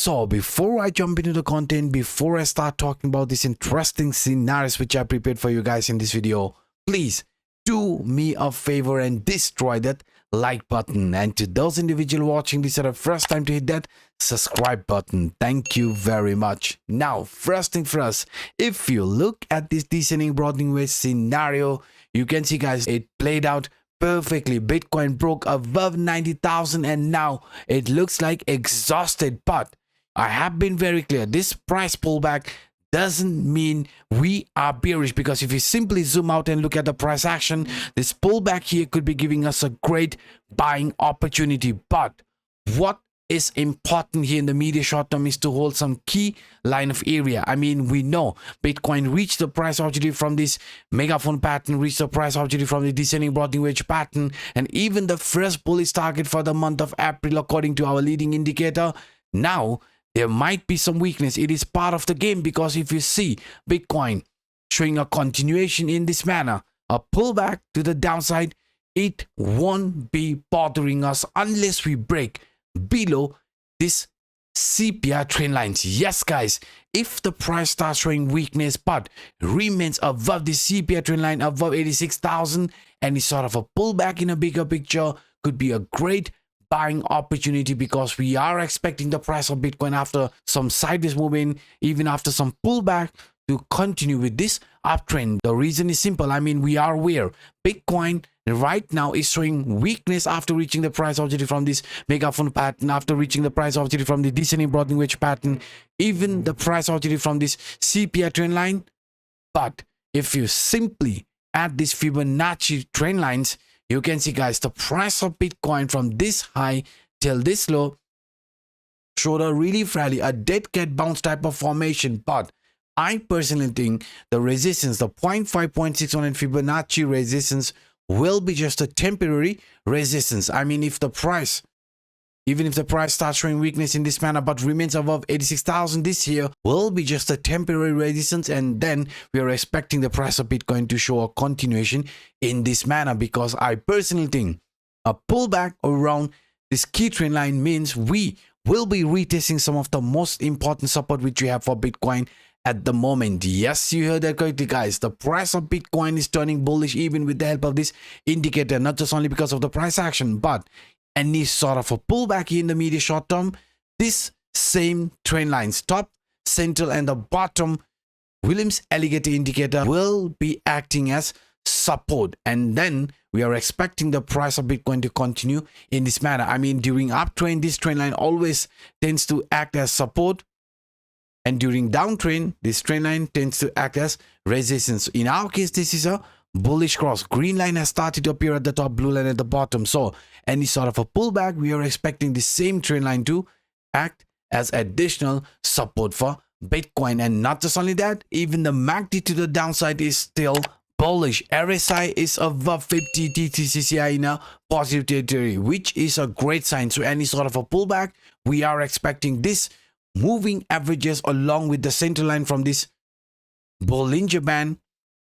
So before I jump into the content, before I start talking about these interesting scenarios which I prepared for you guys in this video, please do me a favor and destroy that like button. And to those individuals watching this at the first time, to hit that subscribe button. Thank you very much. Now, first thing first, if you look at this descending broadening wedge scenario, you can see guys, it played out perfectly. Bitcoin broke above 90,000 and now it looks like exhausted. But I have been very clear, this price pullback doesn't mean we are bearish, because if you simply zoom out and look at the price action, this pullback here could be giving us a great buying opportunity. But what is important here in the medium short term is to hold some key line of area. I mean, we know Bitcoin reached the price opportunity from this megaphone pattern, reached the price opportunity from the descending broadening wedge pattern, and even the first bullish target for the month of April according to our leading indicator. Now there might be some weakness. It is part of the game, because if you see Bitcoin showing a continuation in this manner, a pullback to the downside, it won't be bothering us unless we break below this CPR trend lines. Yes guys, if the price starts showing weakness but remains above the CPR trend line, above 86,000, any sort of a pullback in a bigger picture could be a great buying opportunity, because we are expecting the price of Bitcoin after some sideways movement, even after some pullback, to continue with this uptrend. The reason is simple. I mean, we are aware Bitcoin right now is showing weakness after reaching the price opportunity from this megaphone pattern, after reaching the price opportunity from the descending broadening wedge pattern, even the price opportunity from this CPR trend line. But if you simply add these Fibonacci trend lines, you can see guys, the price of Bitcoin from this high till this low showed a really fragile, a dead cat bounce type of formation. But I personally think the resistance, the 0.5, 0.61 and Fibonacci resistance will be just a temporary resistance. I mean, if the price, even if the price starts showing weakness in this manner but remains above 86,000, this here will be just a temporary resistance, and then we are expecting the price of Bitcoin to show a continuation in this manner, because I personally think a pullback around this key trend line means we will be retesting some of the most important support which we have for Bitcoin at the moment. Yes, you heard that correctly guys, the price of Bitcoin is turning bullish even with the help of this indicator, not just only because of the price action, but any sort of a pullback in the medium short term, this same trend lines, top, central and the bottom Williams alligator indicator will be acting as support, and then we are expecting the price of Bitcoin to continue in this manner. I mean, during uptrend, this trend line always tends to act as support, and during downtrend, this trend line tends to act as resistance. In our case, this is a bullish cross. Green line has started to appear at the top, blue line at the bottom. So any sort of a pullback, we are expecting the same trend line to act as additional support for Bitcoin. And not just only that, even the MACD to the downside is still bullish. RSI is above 50, TTCCI in a positive territory, which is a great sign. So any sort of a pullback, we are expecting this moving averages along with the center line from this Bollinger Band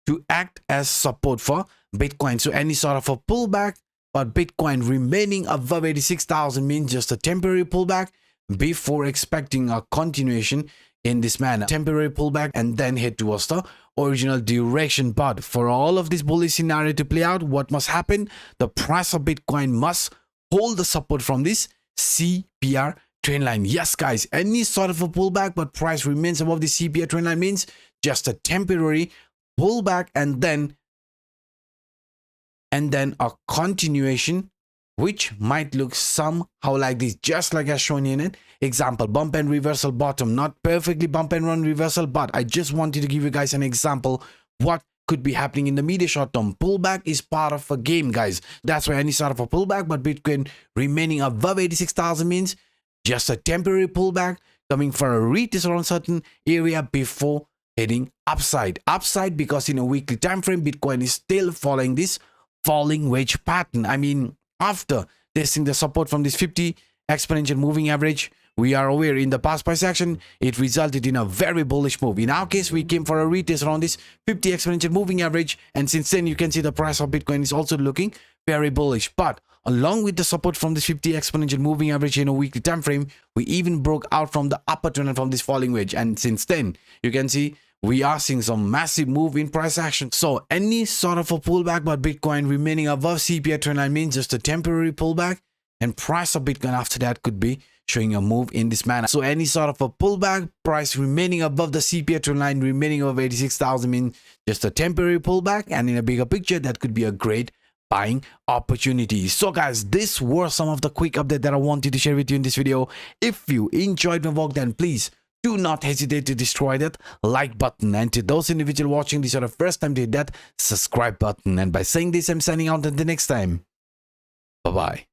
to act as support for Bitcoin. So any sort of a pullback, but Bitcoin remaining above 86,000 means just a temporary pullback before expecting a continuation in this manner. Temporary pullback and then head towards the original direction. But for all of this bullish scenario to play out, what must happen? The price of Bitcoin must hold the support from this CPR trend line. Yes guys, any sort of a pullback but price remains above the CPR trend line means just a temporary pullback, and then a continuation which might look somehow like this, just like as shown in it. Example, bump and reversal bottom, not perfectly bump and run reversal, but I just wanted to give you guys an example what could be happening in the medium short term. Pullback is part of a game guys. That's why any sort of a pullback but Bitcoin remaining above 86,000 means just a temporary pullback coming for a retest around certain area before heading upside. Upside because in a weekly time frame, Bitcoin is still following this falling wedge pattern. I mean, after testing the support from this 50 exponential moving average, we are aware in the past price action, it resulted in a very bullish move. In our case, we came for a retest around this 50 exponential moving average, and since then you can see the price of Bitcoin is also looking very bullish. But along with the support from this 50 exponential moving average in a weekly time frame, we even broke out from the upper trend from this falling wedge, and since then you can see we are seeing some massive move in price action. So any sort of a pullback, but Bitcoin remaining above CPI trendline means just a temporary pullback, and price of Bitcoin after that could be showing a move in this manner. So any sort of a pullback, price remaining above the CPI trendline, remaining above 86,000 means just a temporary pullback, and in a bigger picture that could be a great buying opportunities. So guys, this were some of the quick update that I wanted to share with you in this video. If you enjoyed my work, then please do not hesitate to destroy that like button, and to those individuals watching this for the first time, to hit that subscribe button. And by saying this, I'm signing out until the next time. Bye bye.